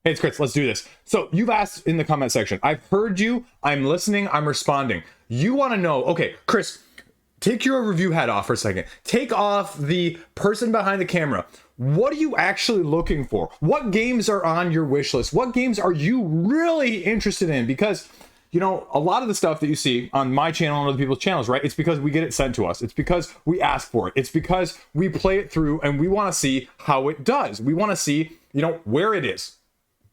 Hey, it's Chris. Let's do this. So you've asked in the comment section. I've heard you. I'm listening. I'm responding. You want to know, okay, Chris, take your review hat off for a second. Take off the person behind the camera. What are you actually looking for? What games are on your wish list? What games are you really interested in? Because, you know, a lot of the stuff that you see on my channel and other people's channels, right? It's because we get it sent to us. It's because we ask for it. It's because we play it through and we want to see how it does. We want to see, you know, where it is.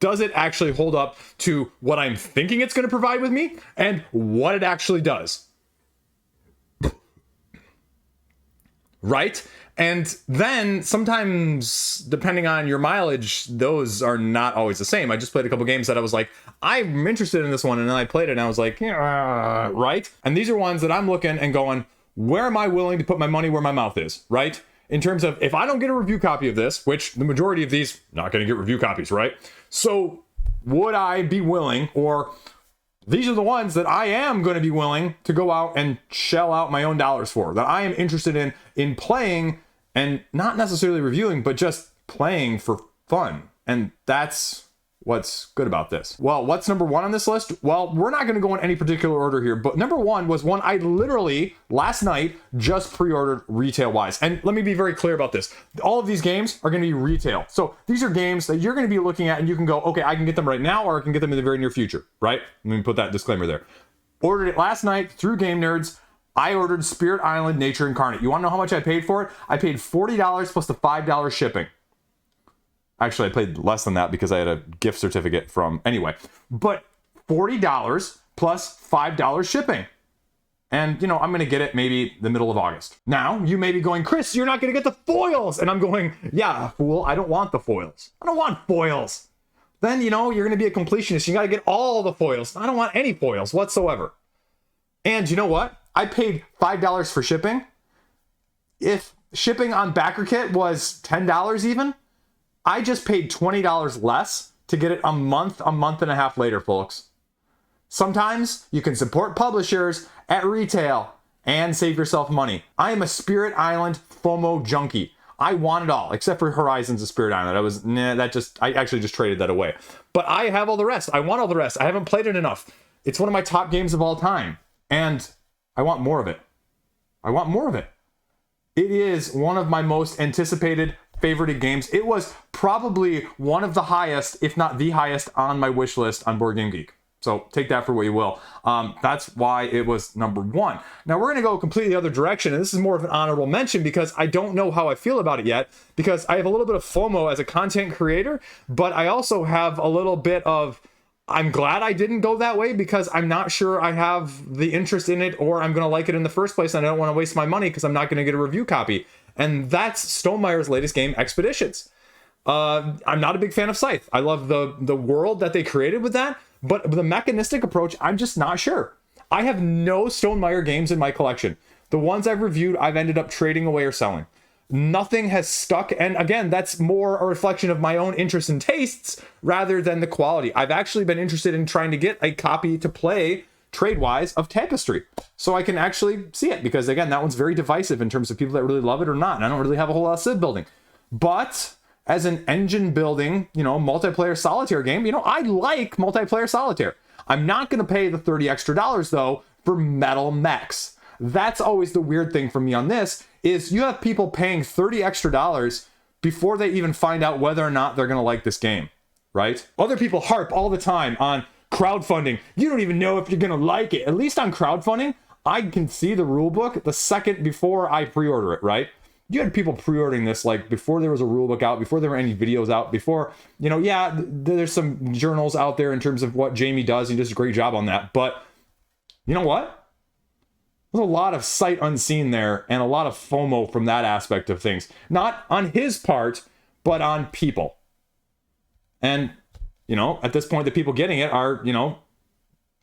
Does it actually hold up to what I'm thinking it's going to provide with me and what it actually does? Right? And then sometimes, depending on your mileage, those are not always the same. I just played a couple games that I was like, I'm interested in this one. And then I played it and I was like, yeah, right? And these are ones that I'm looking and going, where am I willing to put my money where my mouth is, right? In terms of, if I don't get a review copy of this, which the majority of these, not going to get review copies, right? So would I be willing, or these are the ones that I am going to be willing to go out and shell out my own dollars for, that I am interested in playing and not necessarily reviewing, but just playing for fun. And that's what's good about this. Well, what's number one on this list? Well, we're not going to go in any particular order here, but number one was one I literally last night just pre-ordered retail wise. And let me be very clear about this. All of these games are going to be retail. So these are games that you're going to be looking at and you can go, okay, I can get them right now, or I can get them in the very near future, right? Let me put that disclaimer there. Ordered it last night through Game Nerds. I ordered Spirit Island Nature Incarnate. You want to know how much I paid for it? I paid $40 plus the $5 shipping. Actually, I paid less than that because I had a gift certificate from, anyway. But $40 plus $5 shipping. And, you know, I'm going to get it maybe the middle of August. Now, you may be going, Chris, you're not going to get the foils. And I'm going, yeah, fool, I don't want the foils. I don't want foils. Then, you know, you're going to be a completionist. You got to get all the foils. I don't want any foils whatsoever. And you know what? I paid $5 for shipping. If shipping on BackerKit was $10 even, I just paid $20 less to get it a month and a half later, folks. Sometimes you can support publishers at retail and save yourself money. I am a Spirit Island FOMO junkie. I want it all, except for Horizons of Spirit Island. I actually just traded that away. But I have all the rest. I want all the rest. I haven't played it enough. It's one of my top games of all time. And I want more of it. I want more of it. It is one of my most anticipated favorited games. It was probably one of the highest, if not the highest, on my wish list on Board Game Geek. So take that for what you will. That's why it was number one. Now we're going to go completely the other direction, and this is more of an honorable mention because I don't know how I feel about it yet, because I have a little bit of FOMO as a content creator, but I also have a little bit of, I'm glad I didn't go that way because I'm not sure I have the interest in it or I'm going to like it in the first place, and I don't want to waste my money because I'm not going to get a review copy. And that's Stonemeier's latest game, Expeditions. I'm not a big fan of Scythe. I love the world that they created with that, but the mechanistic approach, I'm just not sure. I have no Stonemaier games in my collection. The ones I've reviewed, I've ended up trading away or selling. Nothing has stuck, and again, that's more a reflection of my own interests and tastes rather than the quality. I've actually been interested in trying to get a copy to play trade-wise of Tapestry, so I can actually see it, because again, that one's very divisive in terms of people that really love it or not, and I don't really have a whole lot of civ building. But as an engine building, you know, multiplayer solitaire game, you know, I like multiplayer solitaire. I'm not going to pay the $30 extra though for metal mechs. That's always the weird thing for me on this, is you have people paying $30 extra before they even find out whether or not they're going to like this game, right? Other people harp all the time on crowdfunding. You don't even know if you're going to like it. At least on crowdfunding, I can see the rule book the second before I pre-order it, right? You had people pre-ordering this like before there was a rule book out, before there were any videos out, before, you know, yeah, there's some journals out there in terms of what Jamie does. He does a great job on that. But you know what? There's a lot of sight unseen there and a lot of FOMO from that aspect of things. Not on his part, but on people. And, you know, at this point, the people getting it are, you know,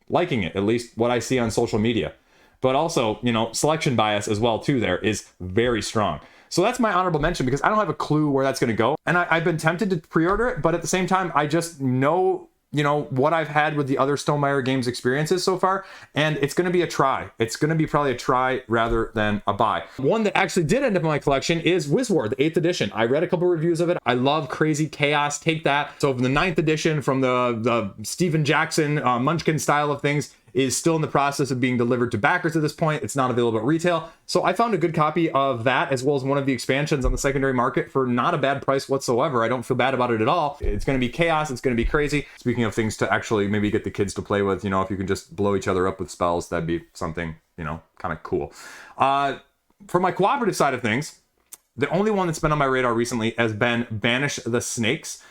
liking it, at least what I see on social media. But also, you know, selection bias as well, too, there is very strong. So that's my honorable mention because I don't have a clue where that's going to go. And I've been tempted to pre-order it, but at the same time, I just know you know, what I've had with the other Stonemaier games experiences so far, and it's going to be a try. It's going to be probably a try rather than a buy. One that actually did end up in my collection is Wizwar, the 8th edition. I read a couple reviews of it. I love crazy chaos. Take that. So from the 9th edition, from the Steven Jackson Munchkin style of things, is still in the process of being delivered to backers at this point. It's not available at retail. So I found a good copy of that, as well as one of the expansions on the secondary market for not a bad price whatsoever. I don't feel bad about it at all. It's going to be chaos. It's going to be crazy. Speaking of things to actually maybe get the kids to play with, you know, if you can just blow each other up with spells, that'd be something, you know, kind of cool. For my cooperative side of things, the only one that's been on my radar recently has been Banish the Snakes.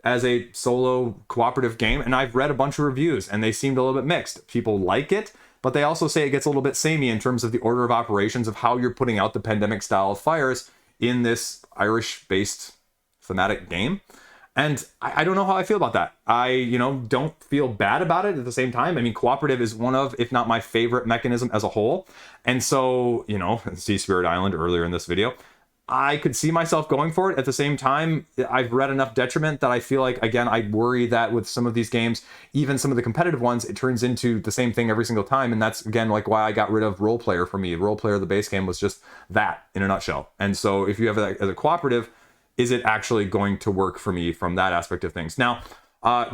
As a solo cooperative game, and I've read a bunch of reviews and they seemed a little bit mixed. People like it, but they also say it gets a little bit samey in terms of the order of operations of how you're putting out the pandemic style of fires in this Irish-based thematic game. And I don't know how I feel about that. I, you know, don't feel bad about it at the same time. I mean, cooperative is one of, if not my favorite mechanism as a whole. And so, you know, see Spirit Island earlier in this video, I could see myself going for it. At the same time, I've read enough detriment that I feel like, again, I worry that with some of these games, even some of the competitive ones, it turns into the same thing every single time. And that's, again, like why I got rid of Role Player for me. Role Player, the base game, was just that in a nutshell. And so if you have that as a cooperative, is it actually going to work for me from that aspect of things? Now,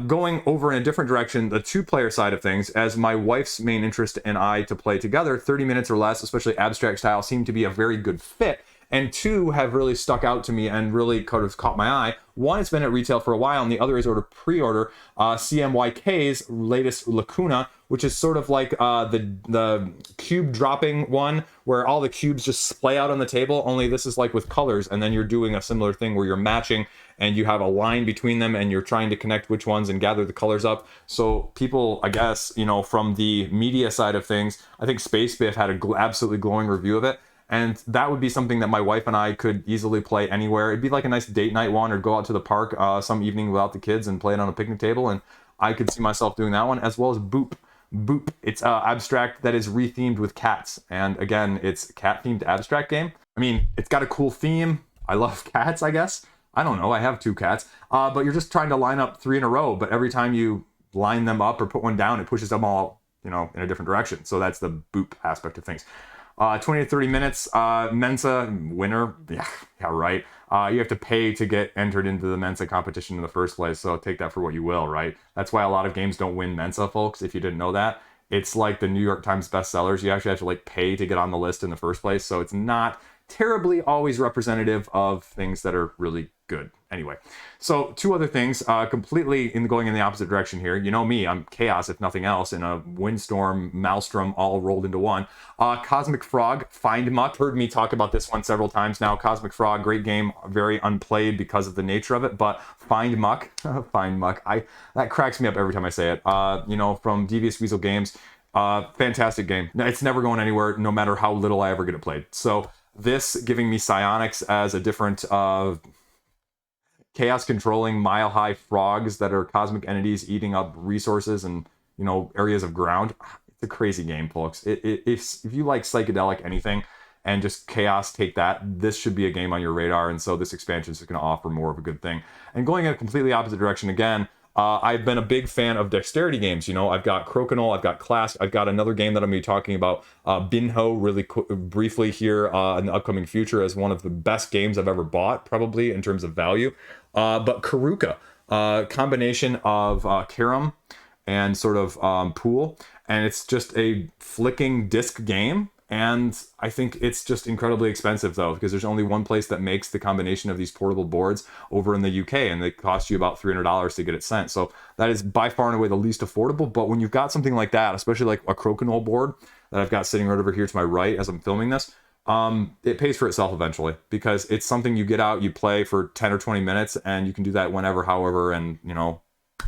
going over in a different direction, the 2-player side of things, as my wife's main interest and I to play together, 30 minutes or less, especially abstract style, seem to be a very good fit. And 2 have really stuck out to me and really kind of caught my eye. One has been at retail for a while, and the other is pre-order CMYK's latest Lacuna, which is sort of like the cube dropping one, where all the cubes just splay out on the table, only this is like with colors, and then you're doing a similar thing where you're matching, and you have a line between them, and you're trying to connect which ones and gather the colors up. So people, I guess, you know, from the media side of things, I think Space Biff had an absolutely glowing review of it. And that would be something that my wife and I could easily play anywhere. It'd be like a nice date night one, or go out to the park some evening without the kids and play it on a picnic table. And I could see myself doing that one, as well as Boop. Boop. It's abstract that is rethemed with cats. And again, it's a cat-themed abstract game. I mean, it's got a cool theme. I love cats, I guess. I don't know. I have 2 cats. But you're just trying to line up 3 in a row. But every time you line them up or put one down, it pushes them all, you know, in a different direction. So that's the Boop aspect of things. 20 to 30 minutes, Mensa, winner, yeah, right. You have to pay to get entered into the Mensa competition in the first place, so take that for what you will, right? That's why a lot of games don't win Mensa, folks, if you didn't know that. It's like the New York Times bestsellers. You actually have to, like, pay to get on the list in the first place, so it's not terribly always representative of things that are really good. Anyway, so 2 other things, completely going in the opposite direction here. You know me, I'm chaos if nothing else, in a windstorm, maelstrom all rolled into one. Cosmic Frog, Find Muck. Heard me talk about this one several times now. Cosmic Frog, great game, very unplayed because of the nature of it, but Find Muck, Find Muck, that cracks me up every time I say it. You know, from Devious Weasel Games, fantastic game. It's never going anywhere, no matter how little I ever get it played. So this giving me psionics as a different chaos controlling mile-high frogs that are cosmic entities eating up resources and, you know, areas of ground. It's a crazy game, folks. If you like psychedelic anything and just chaos, take that. This should be a game on your radar, and so this expansion is going to offer more of a good thing. And going in a completely opposite direction again, I've been a big fan of dexterity games. You know, I've got Crokinole, I've got Clask, I've got another game that I'm going to be talking about, Binho, really briefly here in the upcoming future, as one of the best games I've ever bought, probably in terms of value. But Karuka, combination of carom and sort of pool, and it's just a flicking disc game. And I think it's just incredibly expensive, though, because there's only one place that makes the combination of these portable boards over in the UK, and they cost you about $300 to get it sent. So that is by far and away the least affordable. But when you've got something like that, especially like a Crokinole board that I've got sitting right over here to my right as I'm filming this, it pays for itself eventually, because it's something you get out, you play for 10 or 20 minutes, and you can do that whenever, however, and, you know,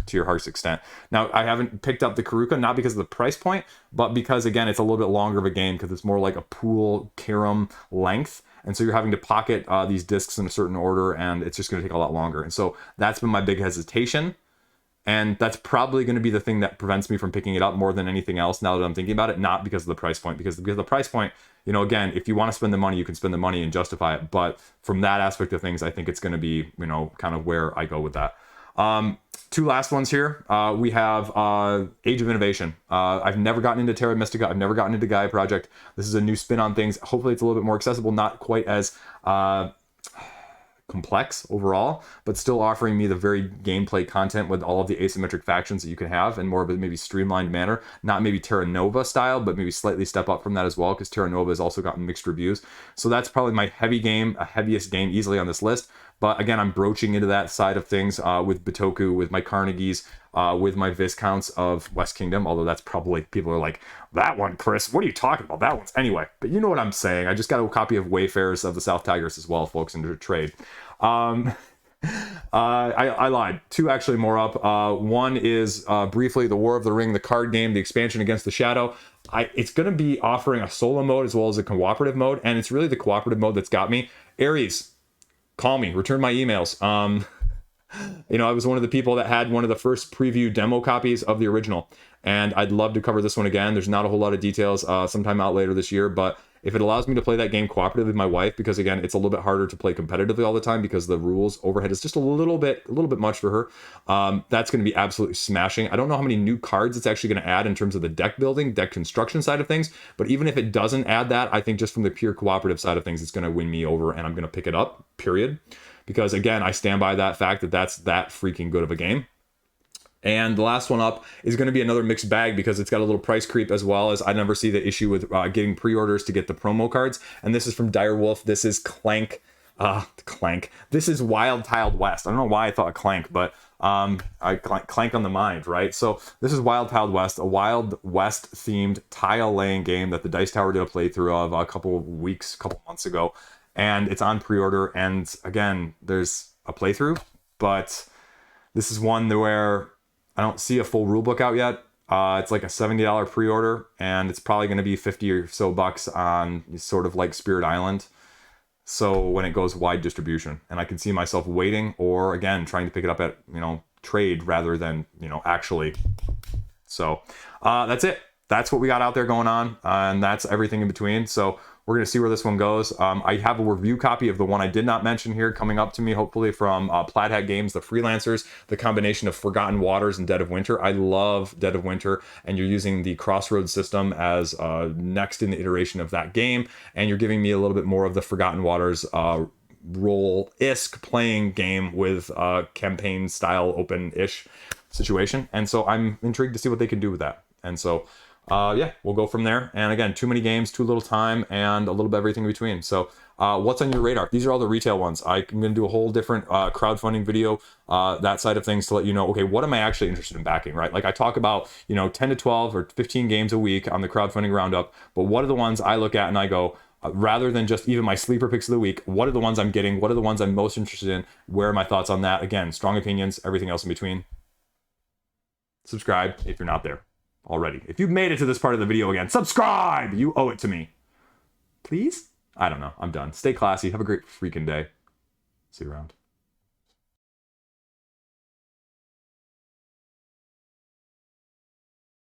to your heart's extent. Now, I haven't picked up the Karuka, not because of the price point, but because, again, it's a little bit longer of a game, because it's more like a pool carom length. And so you're having to pocket these discs in a certain order, and it's just going to take a lot longer. And so that's been my big hesitation. And that's probably going to be the thing that prevents me from picking it up more than anything else now that I'm thinking about it, not because of the price point. Because of the price point, you know, again, if you want to spend the money, you can spend the money and justify it. But from that aspect of things, I think it's going to be, you know, kind of where I go with that. 2 two last ones here. We have Age of Innovation. I've never gotten into Terra Mystica. I've never gotten into Gaia Project. This is a new spin on things. Hopefully it's a little bit more accessible, not quite as complex overall, but still offering me the very gameplay content with all of the asymmetric factions that you can have in more of a maybe streamlined manner. Not maybe Terra Nova style, but maybe slightly step up from that as well, because Terra Nova has also gotten mixed reviews. So that's probably my heaviest game easily on this list. But again, I'm broaching into that side of things with Bitoku, with my Carnegies, with my Viscounts of West Kingdom, although that's probably, people are like, that one, Chris, what are you talking about? That one's, anyway, but you know what I'm saying. I just got a copy of Wayfarers of the South Tigris as well, folks, into trade. I lied. Two actually more up. One is briefly the War of the Ring, the card game, the expansion Against the Shadow. It's going to be offering a solo mode as well as a cooperative mode, and it's really the cooperative mode that's got me. Aries, call me, return my emails. You know, I was one of the people that had one of the first preview demo copies of the original, and I'd love to cover this one again. There's not a whole lot of details sometime out later this year, but if it allows me to play that game cooperatively with my wife, because again, it's a little bit harder to play competitively all the time because the rules overhead is just a little bit much for her. That's going to be absolutely smashing. I don't know how many new cards it's actually going to add in terms of the deck building, deck construction side of things, but even if it doesn't add that, I think just from the pure cooperative side of things, it's going to win me over, and I'm going to pick it up, period. Because again, I stand by that fact that that's that freaking good of a game. And the last one up is going to be another mixed bag because it's got a little price creep, as well as I never see the issue with getting pre-orders to get the promo cards. And this is from Direwolf. This is Clank. Clank. This is Wild Tiled West. I don't know why I thought Clank, but Clank on the mind, right? So this is Wild Tiled West, a Wild West themed tile laying game that the Dice Tower did a playthrough of a couple months ago. And it's on pre-order, and again, there's a playthrough, but this is one where I don't see a full rulebook out yet. It's like a $70 pre-order, and it's probably going to be 50 or so bucks on sort of like Spirit Island. So when it goes wide distribution, and I can see myself waiting, or again, trying to pick it up at, trade rather than, actually. So that's it. That's what we got out there going on, and that's everything in between. So we're going to see where this one goes. I have a review copy of the one I did not mention here coming up to me, hopefully from Plaid Hat Games, the Freelancers, the combination of Forgotten Waters and Dead of Winter. I love Dead of Winter, and you're using the Crossroads system as next in the iteration of that game, and you're giving me a little bit more of the Forgotten Waters role-esque playing game with campaign-style open-ish situation. And so I'm intrigued to see what they can do with that. And so yeah, we'll go from there. And again, too many games, too little time, and a little bit of everything in between. So what's on your radar? These are all the retail ones. I'm going to do a whole different crowdfunding video, that side of things, to let you know, okay, what am I actually interested in backing, right? Like I talk about, 10 to 12 or 15 games a week on the crowdfunding roundup, but what are the ones I look at and I go, rather than just even my sleeper picks of the week, what are the ones I'm getting? What are the ones I'm most interested in? Where are my thoughts on that? Again, strong opinions, everything else in between. Subscribe if you're not there already. If you've made it to this part of the video again, subscribe! You owe it to me. Please? I don't know. I'm done. Stay classy. Have a great freaking day. See you around.